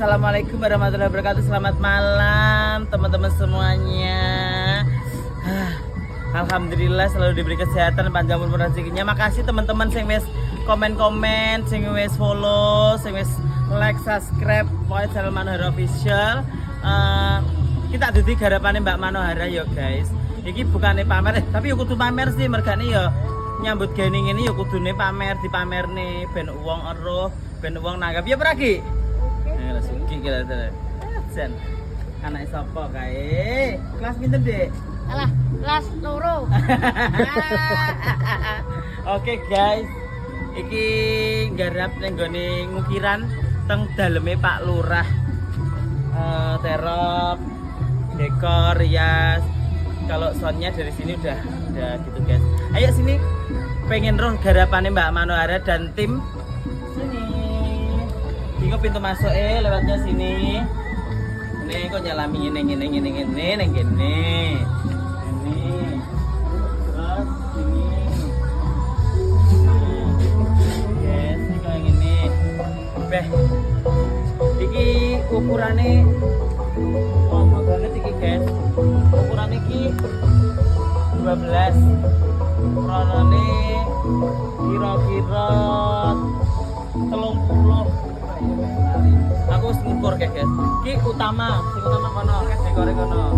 Assalamualaikum warahmatullahi wabarakatuh. Selamat malam teman-teman semuanya. Alhamdulillah selalu diberi kesehatan, panjang umur rezekinya. Makasih teman-teman sing wis komen-komen, sing wis follow, sing wis like, subscribe pokoknya channel Manohara Official. Kita dudu garapane Mbak Manohara ya guys. Iki bukannya pamer, tapi yo kudu pamer sih mergane ya nyambut geni ini ya kudune pamer, dipamerne ben wong eruh, ben wong nanggap ya peragi. Lah suki kira Jen. Anak sapa kae? Kelas pinten, Dek? Alah, kelas loro. Oke guys. Iki garap ning gone ngukiran teng daleme Pak Lurah. Terop, dekor, rias. Kalau soundnya dari sini udah gitu guys. Ayo sini. Pengen roh garapannya Mbak Manohara dan tim sini. Bingung pintu masuk lewatnya sini. Ini kok nyalami ini. Ini. Terus sini. Yes, ini kayak gini. Beh. Iki ukurannya banget iki guys. Ukuran iki 12. Ukurannya kira-kira 30. Aku wis ngukur guys. Iki utama, sing utama kono, guys dekore kono.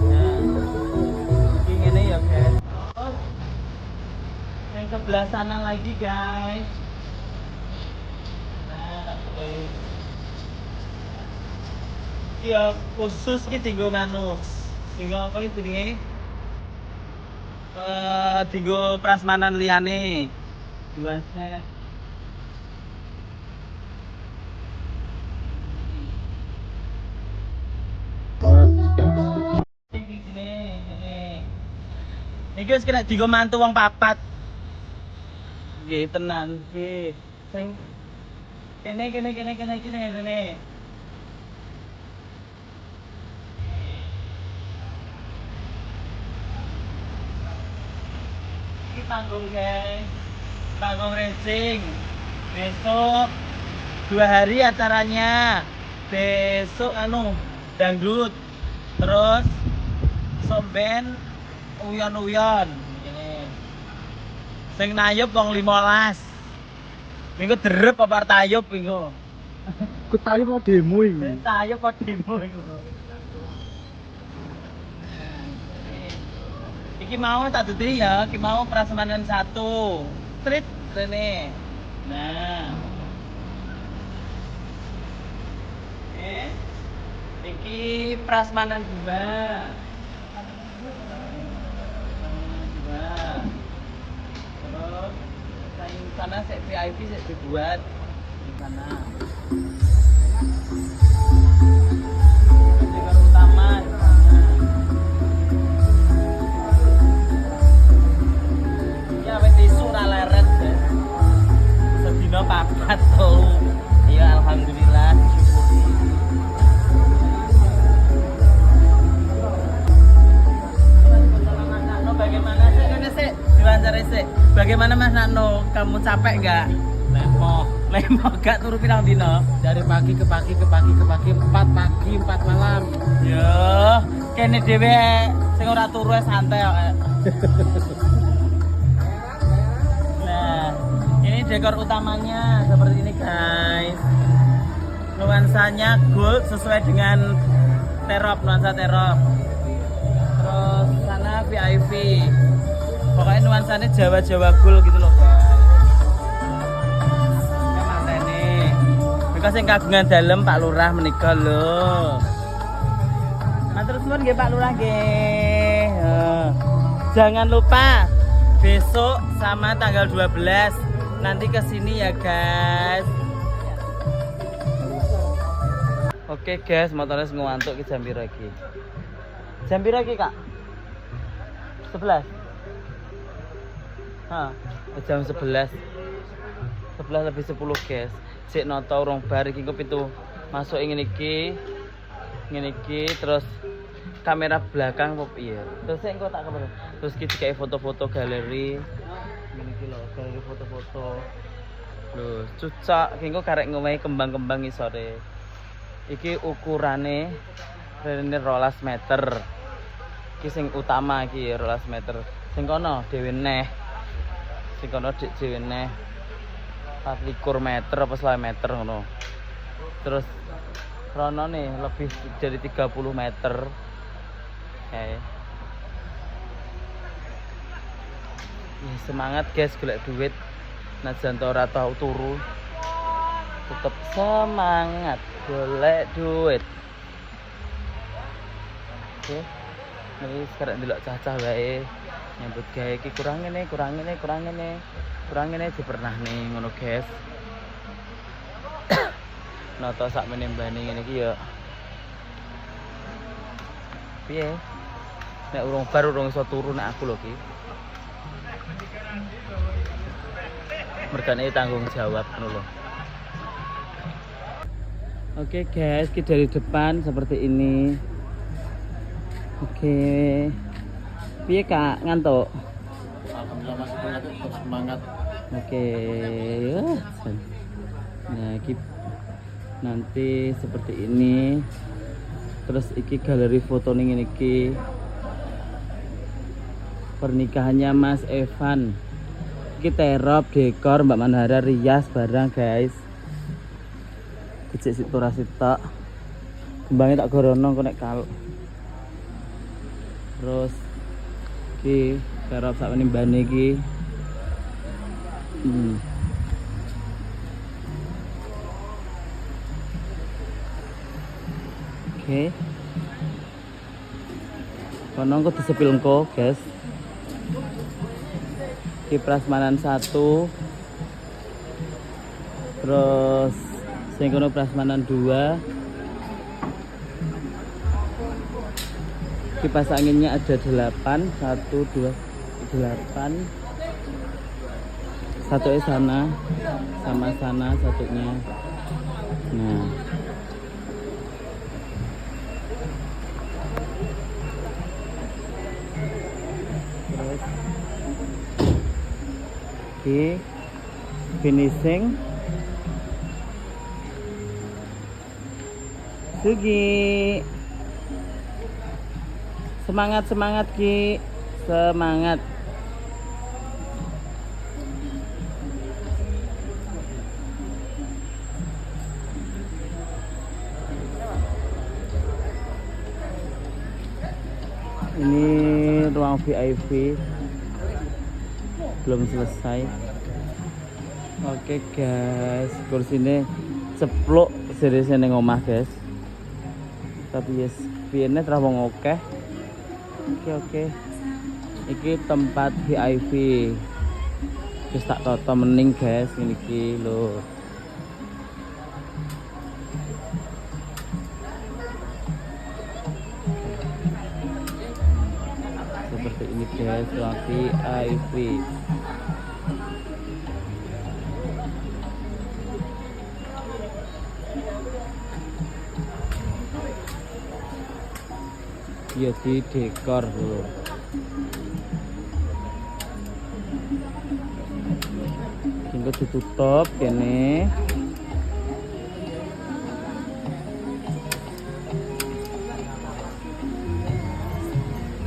Nah. Iki ngene ya guys. Oh. Yang sebelah sana lagi guys. Nah, iya khusus iki tinggo nganu. Tinggo apa itu nih? Tinggo prasmanan liyane. Luasnya iki wis kena dienggo mantu wong papat. Nggih tenan nggih. Sing kene. Iki panggung guys. Panggung racing. Besok 2 hari acaranya. Besok dangdut. Terus somben uyon ini. Sing nayup wong 15. Minggu derep apa tayup minggu. Ku tayup mau demo iki. Tayup apa demo iku. Iki mau tak duduk ya, iki mau prasmanan 1. Street rene. Nah. Iki prasmanan 2. Terus saing sana saya VIP saya dibuat di sana. Dekor utama di sana. Ya wis isu ra leret ya. Sedina 4 telu. Ya alhamdulillah disyukuri. Bagaimana Mas Nano? Kamu capek nggak? Lemok gak turu pirang dino? Dari pagi ke pagi 4 pagi 4 malam. Yo, kene dhewe sing ora turu santai kok. Nah, ini dekor utamanya seperti ini guys. Nuansanya gold sesuai dengan nuansa terop. Terus sana VIP. Pokoknya nuansanya Jawa gold gitu loh guys. Ini mantene. Mereka sing kagungan dalem Pak Lurah menika lho. Matur suwun nggih Pak Lurah nggih. Jangan lupa besok sama tanggal 12 nanti kesini ya guys. Oke guys, motornya ngantuk ki jam piro iki? Jam piro iki, Kak? 11. Jam 11. 11 lebih 10 guys. Sik noto urung bar iki engko pintu masuk ngene iki. Ngene iki terus kamera belakang apa piye? Terus engko tak kabar. Terus iki dikai foto-foto galeri. Ngene iki lho, galeri foto-foto. Lho, cocok iki engko karek ngowahi kembang-kembang isore. Iki ukurane rene 12 meter. Iki sing utama iki 12 meter. Sing kono dhewe neh. Sing kono dhewe neh. 24 meter apa 9 meter ngono. Terus rono nih lebih dari 30 meter. Oke. Ya, semangat guys golek duit. Najan ora tau turu. Tetep semangat golek duit. Oke. Nih sekarang delok cacah wae. Nyambut gawe iki kurang ngene dipernah nih ngono guys. Nata sak menembani ngene iki ya. Piye? Nek urung iso turu nek aku lho ki. Mergane tanggung jawab ngono lho. Oke guys, kita dari depan seperti ini. Oke. Piye Kak, ngantuk? Alhamdulillah masih tetap semangat. Oke. Ya. Nah, iki nanti seperti ini. Terus iki galeri foto ning ngene iki. Pernikahannya Mas Evan. Iki terop dekor Mbak Manhara rias barang guys. Kecik siturasi tok. Kembangnya tak gorono kok nek kal. Terus iki terop sak menimbane iki. Oke. Kono kok disepil engko, guys. Iki prasmanan 1. Terus sing kono prasmanan 2. Kipas anginnya ada 8, 1 2 8. Satu sana sama sana satunya. Nah. Terus oke, finishing. Sugi. Semangat Ki. Semangat. Ini ruang VIP belum selesai. Oke guys, kursinya ceplok seriusnya neng omah guys. Tapi yes, piene terus wong akeh. Oke. Iki tempat VIP. Wis tak toto mening guys ini iki lho. Seperti ini guys, ruang VIP. Ya di dekor dulu. Tinggal ditutup kene.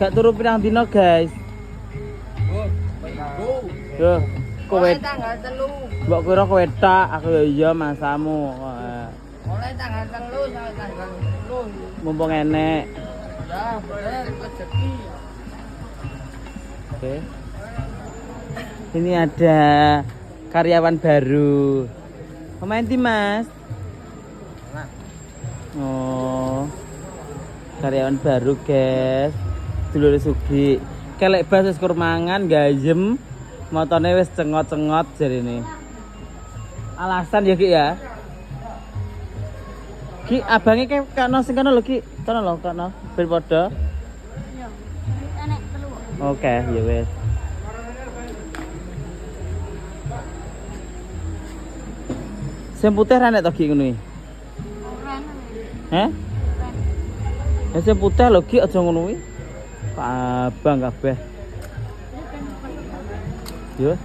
Gak turu pirang dino guys. Yo, kowe tanggal 3. mbok kira kowe tak, aku ya iya masamu. Mulai tanggal 3 sampai tanggal 10. Mumpung enek. Ya, bener rezeki. Oke. Ini ada karyawan baru. Pemain tim Mas. Oh. Karyawan baru, guys. Dulur Sugi. Kelek bas wis kurmangan gayem. Motone wis cengot-cengot jarine. Alasan ya Ki ya. Ki abange kano sing kono lho Ki. Kono lho kono. Ben padha. Iya. Enek 3. Oke, ya wis. Sing putih ra nek to Ki ngono iki. Ora. Heh? Ya sing putih lho Ki aja ngono kuwi. Abang kabeh. Yo.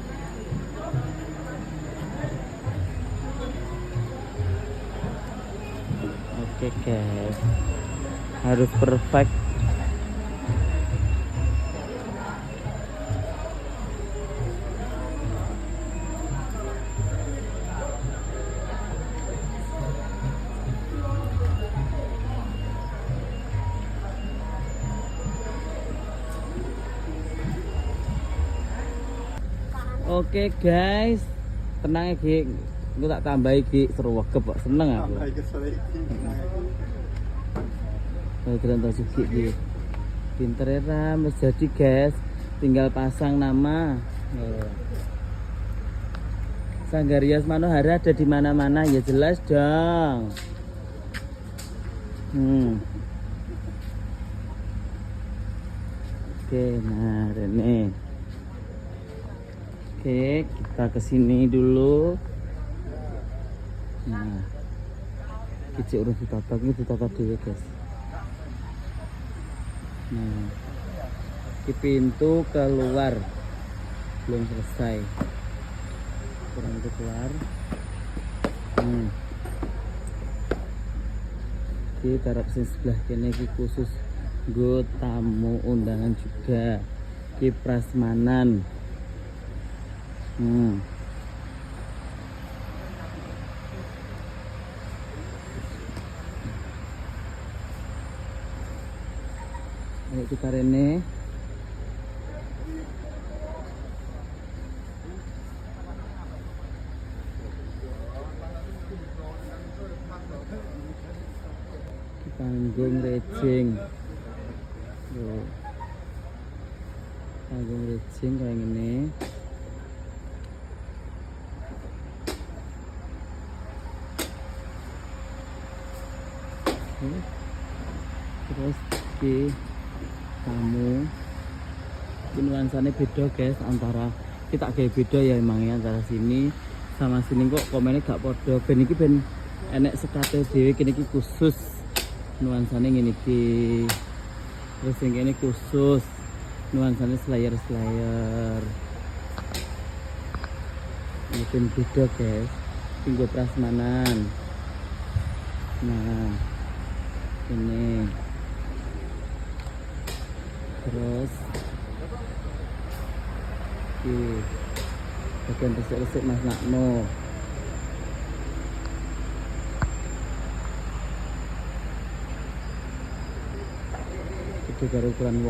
Oke guys, harus perfect. Oke guys, tenang ya Ki, gue tak tambahi Ki, seru wakep kok, seneng aku. Jalan tol Sugi Ki, pinter ya Ram, jadi guys, tinggal pasang nama. Sanggarias Manohara ada di mana-mana ya jelas dong. Oke, nah ini. Oke, kita kesini dulu. Nah, kicik urus ditata dulu guys. Nah, di pintu keluar belum selesai. Kurang itu keluar. Oke, taruh sini sebelah kene iki khusus nggo tamu undangan juga. Ki prasmanan. Ayo kita rene. Panggung rejing. Panggung rejing kayak gini. Terus di tamu nuansanya beda guys, antara kita kayak beda ya emangnya antara sini sama sini kok komennya gak podo. Ben iki ben enek sekate dhewe, kene iki khusus nuansanya ngene iki. Terus yang ini khusus nuansanya slayer. Ini ben beda guys, tinggal prasmanan. Nah ini terus bagian resik-resik Mas Nakno. Itu dari ukuran 8.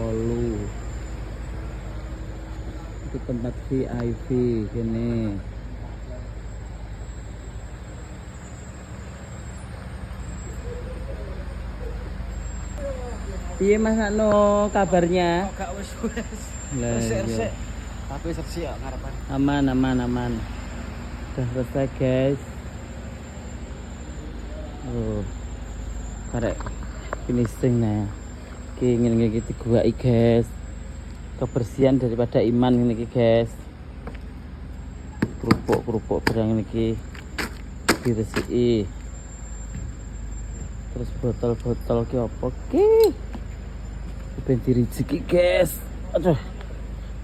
Itu tempat VIP gini. Iya Mas Nakno kabarnya? Gak wis. Lah, Tapi seksi ya ngarepan. aman. Udah selesai guys. Karek finishing nah. Ki ngene iki diguwaki guys. Kebersihan daripada iman ngene iki guys. Kerupuk barang ngene iki diresiki. Terus botol-botol ki opo ki? Ben dirijiki guys. Aduh.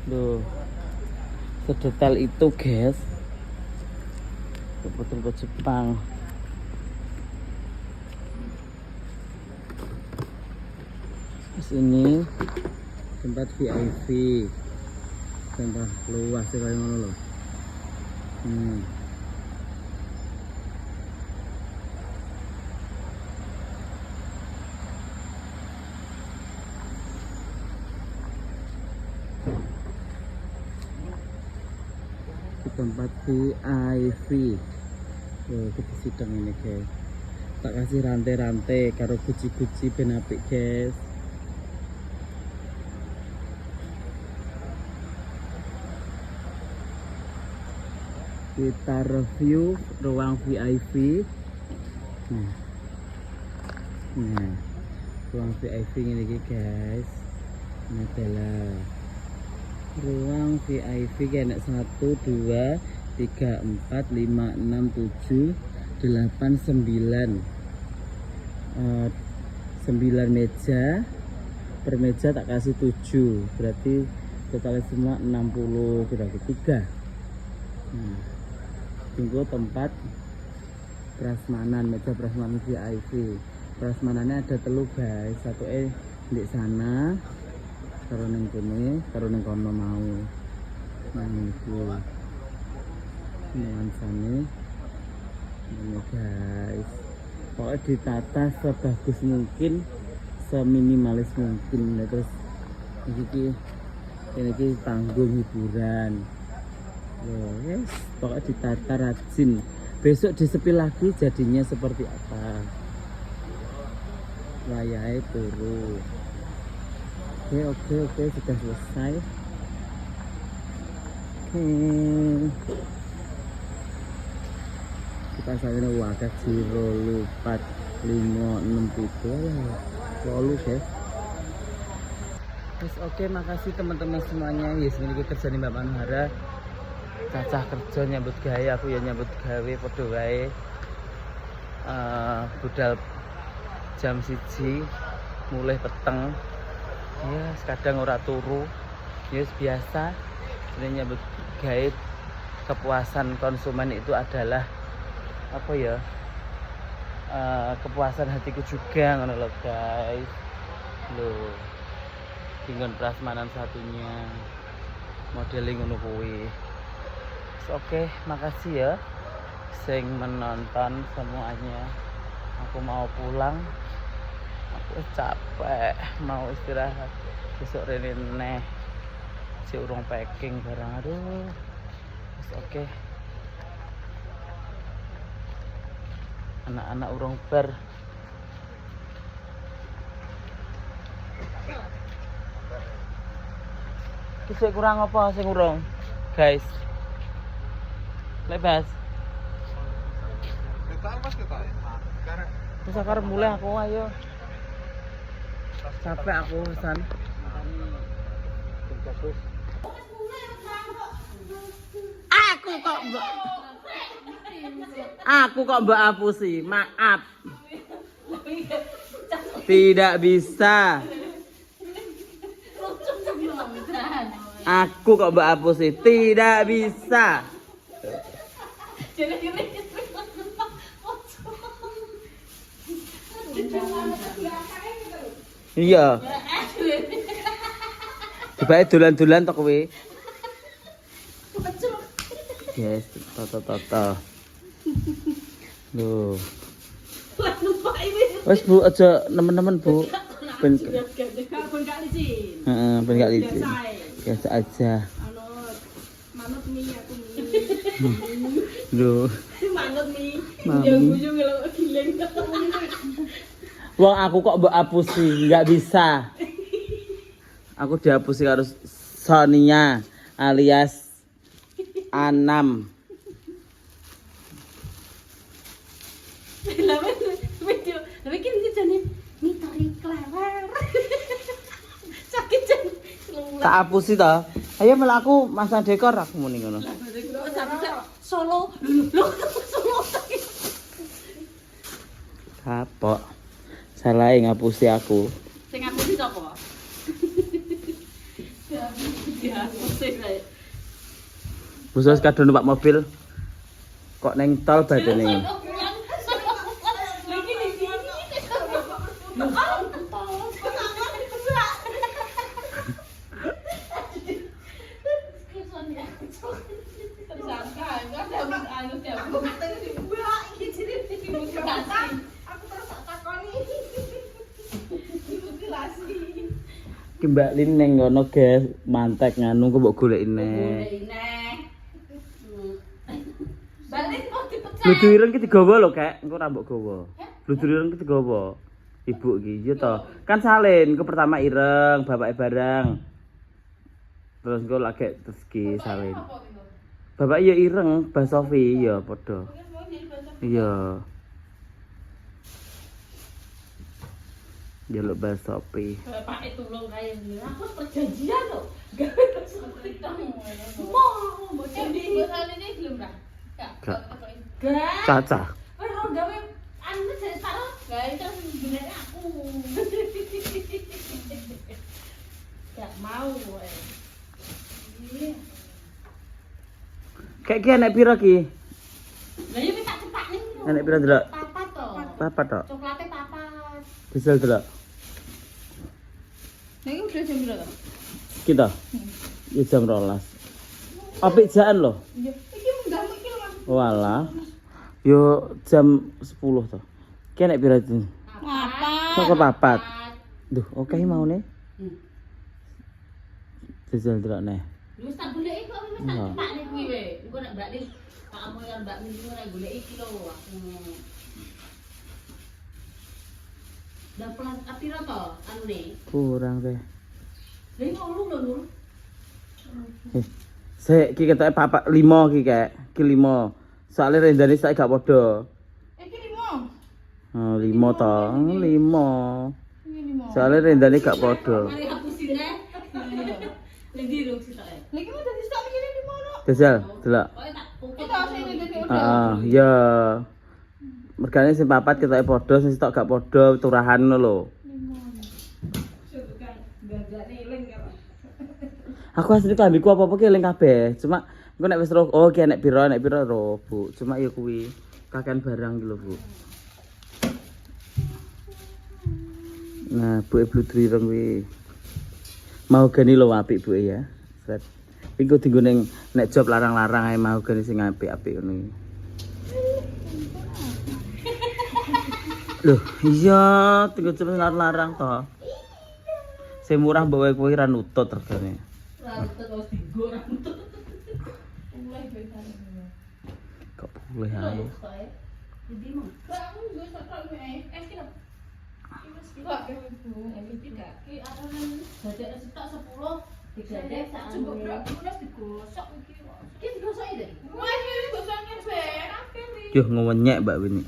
Duh. Sedetail itu guys. Botol Jepang. Terus ini tempat VIP. Tempat luas sih kayak ngono loh. Tempat VIP. Kita sidang ini guys. Tak kasih rantai-rantai karo guci-guci ben apik guys. Kita review ruang VIP. Nah, ruang VIP ini guys. Ini adalah ruang VIP kayak 1, 2, 3, 4, 5, 6, 7, 8, 9 9 meja. Per meja tak kasih 7, berarti totalnya semua 60 kira-kira 3. Tunggu tempat prasmanan, meja prasmanan VIP. prasmanane ada telu guys, satu di sana, karo ning kene, karo ning kono mau. Nah niku. Nuansane ini guys. Pokoknya ditata sebagus mungkin, seminimalis mungkin. Nah, terus ini panggung hiburan. Yes, pokoknya ditata rajin. Besok disepil lagi jadinya seperti apa. Layai turu. Oke, sudah selesai. Kita sampai wadah 0, 4, 5, 6, 7 lalu guys. Yes, oke, makasih teman-teman semuanya. Yes, ini kerja nih Mbak Manuhara. Cacah kerja nyambut gawe, aku ya nyambut gawe padha wae. Budal jam 1 mulai peteng. Ya, kadang ora turu. Yes, biasa. Ini nyambut gawe, kepuasan konsumen itu adalah apa ya? Kepuasan hatiku juga ngono lho guys. Loh. Tinggal prasmanan satunya modeling ngono kuwi. Oke, makasih ya sing menonton semuanya. Aku mau pulang. Aku capek, mau istirahat. Besok rene neh. Si urung packing barang, aduh. Oke. Anak-anak urung bar. Kisah kurang apa sing urung, guys? Lebas. Terus akar mulai aku ayo. Capek aku pesan. Aku kok mbak apusi, maaf. Tidak bisa. Aku kok mbak apusi, tidak bisa. Iya. Dibae dolan-dolan tok kowe. Yes, toto. Loh. Wes Bu, aja nemen-nemen Bu. Ben gak licin. Heeh, ben gak licin. Biasa aja. Manut mie aku mie. Loh. Manut mie. Jang-jang lho giling. Wong aku kok mbok apusi, nggak bisa. Aku dihapusi harus Sonia alias Anam. Tak apusi toh. Ayo malah aku masang dekor aku muni ngono. Solo. Solo. Kapok. Salah ngapusi aku. Sing ngapusi sapa? Ya, ngapusi kae. Khusus kadon numpak mobil. Kok neng tol badane. Ki Mbak Lin neng ngono guys, mantek nganu kok mbok goleki neh. Mbak Lin kok dipecat. Ludu ireng ki digawa lho, Kak. Engko ora mbok gawa. Ludu ireng ki digawa. Ibu iki, ya toh. Kan salin, ke pertama ireng, bapake barang. Terus engko lagi terus ki salin. Bapak ya ireng, Mbak Sofi ya padha. Iya. Jaluk Mbak Sofi. Bapak itu tulung kae aku perjanjian loh. Gawe Sofi kamu. Mau jadi ini belum dah. Enggak. Caca. Ora gawe anu jadi taruh gawe terus bener aku. Gak mau kowe. Kayak ki enek pira ki? Lah ya tak cepak ning. Enek pira ndelok? Papat to. Papat tok. Coklate papat. Bisa delok. Nek udah jam berapa? Kita. Ya jam 12. Apik jaan loh. Iya. Iki munggah iki lho, Mas. Walah. Yo jam 10 to. Ki nek pira iki? Apa? Sok papat. Duh, oke mau nih. Jajal delok neh. Wis tak goleki kok wis tak cepakne kuwi we. Engko nek Mbak Ning pakmu karo Mbak Ning ora goleki iki lho. Dah pelan apira to anune? Kurang deh. Lha iki ulu lho, Nur. Sik ki ketoke papat 5 ki kek. Ki 5. Soale rendane saiki gak padha. Iki 5. 5 to. 5. Iki 5. Soale rendane gak padha. Mari hapusine. Lha ndi lho sitoke? Lha iki mau dadi stok iki 5 no. Jajal delok. Kok tak pukul to sing dadi Heeh, ya. Mergane sing papat ketoke padha, sing sitok gak padha turahan ngono lho. Aku asli klambiku apa-apa ki eling kabeh. Cuma engko nek wis roh, oh ki nek pira roh, Bu. Cuma ya kuwi kakean barang ki lho, Bu. Nah, Bu bludri rong kuwi. Mau gani lho apik Bu ya. Set. Iku dienggo ning nek job larang-larang ae mau gani sing apik-apik ngono. Loh, iya, tinggal job larang-larang to. Sing murah mbok wae kuwi ra nutut regane. rambut terus digoreng. Mulai besan. Kok boleh ae. Jadi mah. Kamu gue sakral me. Kira. Enggak, Ibu. Ini tidak. Ki aran dadek setak 10. Digadek sak coba berapa udah digosok iki. Ki digosok iki. Wah, iki gosoknya be. Yo ngewenyek Mbak Wini.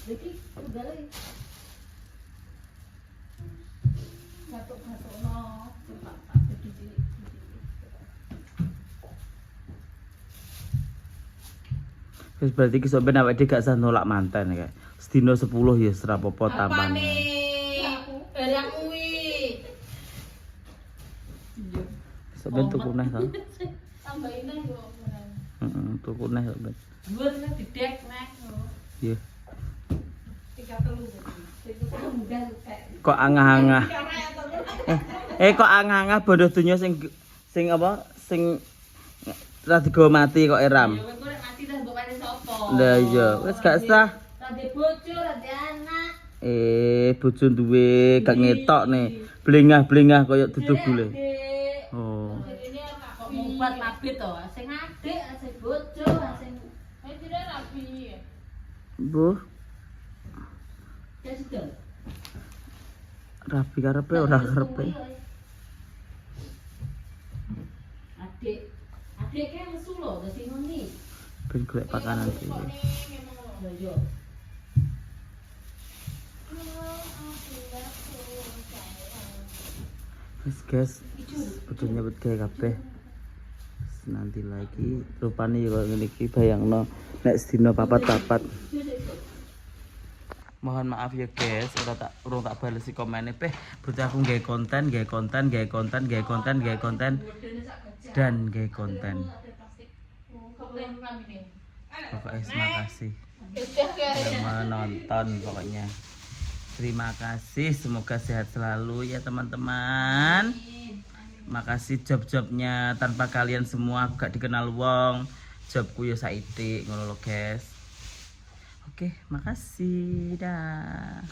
Jadi udah Batuk-batuk no. Wis berarti ki sampeyan awake dhewe gak usah nolak mantan kae. Sedina 10 ya ora apa-apa tampane. Barang kuwi. Sampeyan tuku neh to. Tambahin neh yo. Heeh, tuku neh sampeyan. Dhuwur neh didek neh. Iya. 3 Kok angah-angah. Kok angah-angah bodoh donya sing apa? Sing ra digawa mati kok eram. Ya kowe nek mati dah mbok paring sapa? Lah iya, wis gak usah. Ra ndek bojo, ra ndek anak. Bojo duwe gak ngetok nih. Blengah-blengah koyo duduk gule. Adik. Oh. Ini kok ngobat mabit to, sing adik, sing bojo, sing tidak rapi. Bu, Ya sudah. rapi karepe ora karepe. Adik, adik kan lesu lho, dadi ngene. Ben golek pakanan dhewe. Lho yo. Wis guys, kudu nyebut gawe kabeh. Nanti lagi rupane ya koyo ngene iki bayangno nek sedina papat-papat. Mohon maaf ya guys, urung tak balesi komene peh. Berarti aku gawe konten dan gawe konten. Pokoknya terima kasih yang menonton pokoknya. Terima kasih, semoga sehat selalu ya teman-teman. Makasih job-jobnya, tanpa kalian semua aku gak dikenal wong. Jobku ya saiki ngono lho guys. Oke, makasih dah.